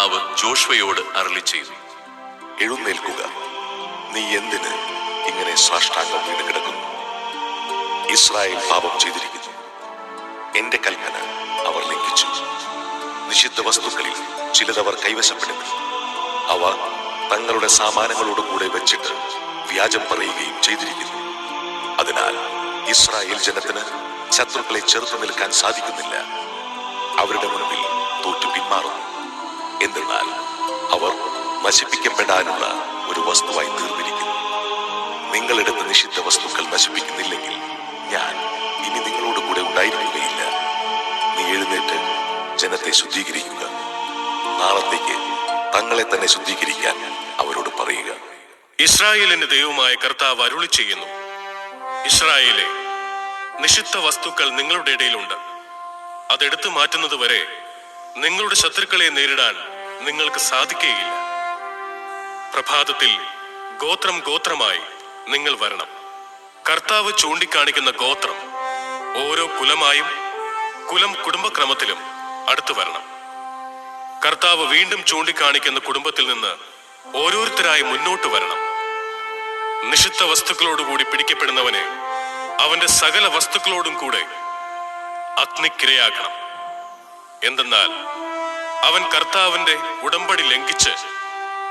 കർത്താവ് ജോഷുവയോട് അരുളിച്ചെയ്തു, എഴുന്നേൽക്കുക, നീ എന്തിന് ഇങ്ങനെ സാഷ്ടാംഗം വീണ് കിടക്കുന്നു? ഇസ്രായേൽ പാപം ചെയ്തിരിക്കുന്നു. എന്റെ കൽപ്പന അവർ ലംഘിച്ചു. നിഷിദ്ധ വസ്തുക്കളിൽ ചിലതവർ കൈവശപ്പെടുത്തി അവ തങ്ങളുടെ സാമാനങ്ങളോടുകൂടെ വെച്ചിട്ട് വ്യാജം പറയുകയും ചെയ്തിരിക്കുന്നു. അതിനാൽ ഇസ്രായേൽ ജനത്തിന് ശത്രുക്കളെ ചെറുത്തു നിൽക്കാൻ സാധിക്കുന്നില്ല. അവരുടെ മുൻപിൽ തോറ്റു പിന്മാറുന്നു. എന്തെന്നാൽ അവർ നശിപ്പിക്കപ്പെടാനുള്ള ഒരു വസ്തുവായി തീർന്നിരിക്കുന്നു. നിങ്ങളെടുത്ത നിഷിദ്ധ വസ്തുക്കൾ നശിപ്പിക്കുന്നില്ലെങ്കിൽ ഞാൻ ഇനി നിങ്ങളോട് കൂടെ ഉണ്ടായിരിക്കുകയില്ല. നീ എഴുന്നേറ്റ് ജനത്തെ ശുദ്ധീകരിക്കുക. നാളത്തേക്ക് തങ്ങളെ തന്നെ ശുദ്ധീകരിക്കാൻ അവരോട് പറയുക. ഇസ്രായേലിന്റെ ദൈവമായ കർത്താവ് അരുളി ചെയ്യുന്നു, ഇസ്രായേലെ, നിഷിദ്ധ വസ്തുക്കൾ നിങ്ങളുടെ ഇടയിലുണ്ട്. അതെടുത്തു മാറ്റുന്നത് വരെ നിങ്ങളുടെ ശത്രുക്കളെ നേരിടാൻ നിങ്ങൾക്ക് സാധിക്കുകയില്ല. പ്രഭാതത്തിൽ ഗോത്രം ഗോത്രമായി നിങ്ങൾ വരണം. കർത്താവ് ചൂണ്ടിക്കാണിക്കുന്ന ഗോത്രം ഓരോ കുലമായും കുലം കുടുംബക്രമത്തിലും അടുത്തു വരണം. കർത്താവ് വീണ്ടും ചൂണ്ടിക്കാണിക്കുന്ന കുടുംബത്തിൽ നിന്ന് ഓരോരുത്തരായി മുന്നോട്ട് വരണം. നിഷിദ്ധ വസ്തുക്കളോടുകൂടി പിടിക്കപ്പെടുന്നവനെ അവന്റെ സകല വസ്തുക്കളോടും കൂടെ അഗ്നിക്കിരയാക്കണം. എന്തെന്നാൽ അവൻ കർത്താവിന്റെ ഉടമ്പടി ലംഘിച്ച്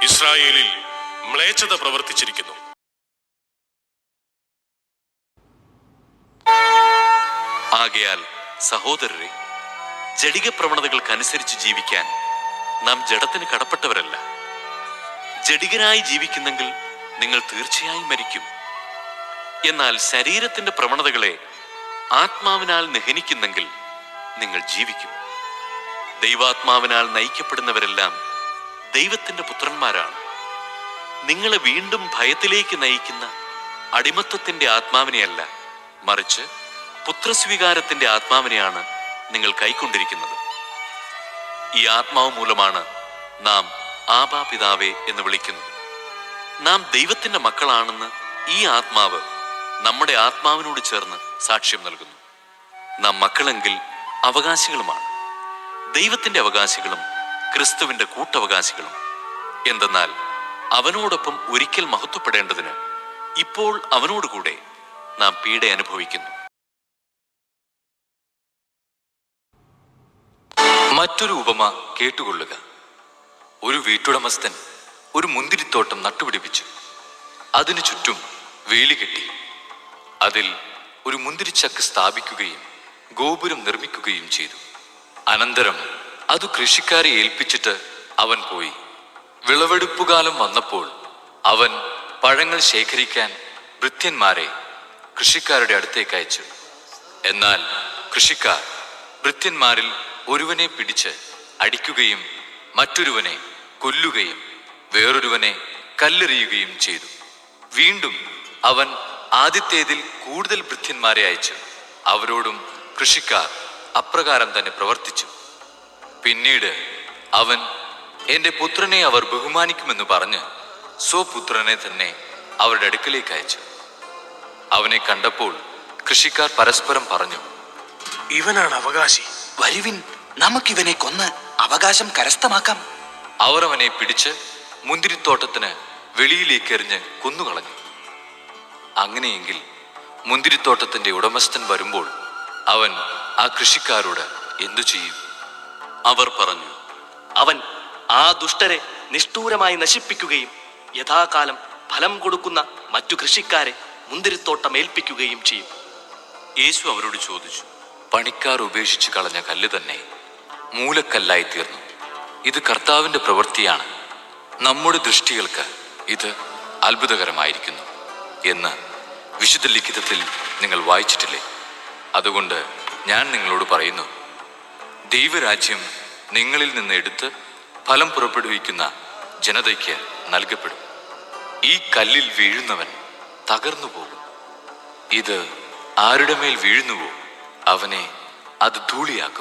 ഇസ്രായേലിൽ മ്ലേച്ഛത പ്രവർത്തിച്ചിരിക്കുന്നു. ആകയാൽ സഹോദരരെ, ജഡിക പ്രവണതകൾക്കനുസരിച്ച് ജീവിക്കാൻ നാം ജഡത്തിന് കടപ്പെട്ടവരല്ല. ജഡികനായി ജീവിക്കുന്നെങ്കിൽ നിങ്ങൾ തീർച്ചയായും മരിക്കും. എന്നാൽ ശരീരത്തിന്റെ പ്രവണതകളെ ആത്മാവിനാൽ നിഹനിക്കുന്നെങ്കിൽ നിങ്ങൾ ജീവിക്കും. ദൈവാത്മാവിനാൽ നയിക്കപ്പെടുന്നവരെല്ലാം ദൈവത്തിന്റെ പുത്രന്മാരാണ്. നിങ്ങളെ വീണ്ടും ഭയത്തിലേക്ക് നയിക്കുന്ന അടിമത്തത്തിന്റെ ആത്മാവിനെയല്ല, മറിച്ച് പുത്രസ്വീകാരത്തിന്റെ ആത്മാവിനെയാണ് നിങ്ങൾ കൈക്കൊണ്ടിരിക്കുന്നത്. ഈ ആത്മാവ് മൂലമാണ് നാം ആബാ പിതാവേ എന്ന് വിളിക്കുന്നത്. നാം ദൈവത്തിന്റെ മക്കളാണെന്ന് ഈ ആത്മാവ് നമ്മുടെ ആത്മാവിനോട് ചേർന്ന് സാക്ഷ്യം നൽകുന്നു. നാം മക്കളെങ്കിൽ അവകാശികളുമാണ്, ദൈവത്തിന്റെ അവകാശികളും ക്രിസ്തുവിന്റെ കൂട്ടവകാശികളും. എന്തെന്നാൽ അവനോടൊപ്പം ഒരിക്കൽ മഹത്വപ്പെടേണ്ടതിന് ഇപ്പോൾ അവനോടുകൂടെ നാം പീഡ അനുഭവിക്കുന്നു. മറ്റൊരു ഉപമ കേട്ടുകൊള്ളുക. ഒരു വീട്ടുടമസ്ഥൻ ഒരു മുന്തിരിത്തോട്ടം നട്ടുപിടിപ്പിച്ചു. അതിനു ചുറ്റും വേലി കെട്ടി. അതിൽ ഒരു മുന്തിരിച്ചക്ക് സ്ഥാപിക്കുകയും ഗോപുരം നിർമ്മിക്കുകയും ചെയ്തു. അനന്തരം അത് കൃഷിക്കാരെ ഏൽപ്പിച്ചിട്ട് അവൻ പോയി. വിളവെടുപ്പുകാലം വന്നപ്പോൾ അവൻ പഴങ്ങൾ ശേഖരിക്കാൻ ഭൃത്യന്മാരെ കൃഷിക്കാരുടെ അടുത്തേക്ക് അയച്ചു. എന്നാൽ കൃഷിക്കാർ ഭൃത്യന്മാരിൽ ഒരുവനെ പിടിച്ച് അടിക്കുകയും മറ്റൊരുവനെ കൊല്ലുകയും വേറൊരുവനെ കല്ലെറിയുകയും ചെയ്തു. വീണ്ടും അവൻ ആദ്യത്തേതിൽ കൂടുതൽ ഭൃത്യന്മാരെ അയച്ചു. അവരോടും കൃഷിക്കാർ അപ്രകാരം തന്നെ പ്രവർത്തിച്ചു. പിന്നീട് അവൻ എന്റെ പുത്രനെ അവർ ബഹുമാനിക്കുമെന്ന് പറഞ്ഞ് സ്വപുത്രനെ തന്നെ അവരുടെ അടുക്കലേക്ക് അയച്ചു. അവനെ കണ്ടപ്പോൾ കൃഷിക്കാർ പരസ്പരം പറഞ്ഞു, ഇവനാണ് അവകാശി, വരുവിൻ, നമുക്കിവനെ കൊന്ന് അവകാശം കരസ്ഥമാക്കാം. അവർ അവനെ പിടിച്ച് മുന്തിരിത്തോട്ടത്തിന് വെളിയിലേക്ക് എറിഞ്ഞ് കൊന്നുകളഞ്ഞു. അങ്ങനെയെങ്കിൽ മുന്തിരിത്തോട്ടത്തിന്റെ ഉടമസ്ഥൻ വരുമ്പോൾ അവൻ ആ കൃഷിക്കാരോട് എന്തു ചെയ്യും? അവർ പറഞ്ഞു, അവൻ ആ ദുഷ്ടരെ നിഷ്ഠൂരമായി നശിപ്പിക്കുകയും യഥാകാലം ഫലം കൊടുക്കുന്ന മറ്റു കൃഷിക്കാരെ മുന്തിരിത്തോട്ടം ഏൽപ്പിക്കുകയും ചെയ്യും. യേശു അവരോട് ചോദിച്ചു, പണിക്കാർ ഉപേക്ഷിച്ച് കളഞ്ഞ കല്ല് തന്നെ മൂലക്കല്ലായി തീർന്നു. ഇത് കർത്താവിന്റെ പ്രവൃത്തിയാണ്. നമ്മുടെ ദൃഷ്ടികൾക്ക് ഇത് അത്ഭുതകരമായിരിക്കുന്നു എന്ന് വിശുദ്ധ ലിഖിതത്തിൽ നിങ്ങൾ വായിച്ചിട്ടില്ലേ? അതുകൊണ്ട് ഞാൻ നിങ്ങളോട് പറയുന്നു, ദൈവരാജ്യം നിങ്ങളിൽ നിന്ന് എടുത്ത് ഫലം പുറപ്പെടുവിക്കുന്ന ജനതയ്ക്ക് നൽകപ്പെടും. ഈ കല്ലിൽ വീഴുന്നവൻ തകർന്നു പോകും. ഇത് ആരുടെ മേൽ വീഴുന്നുവോ അവനെ അത് ധൂളിയാക്കും.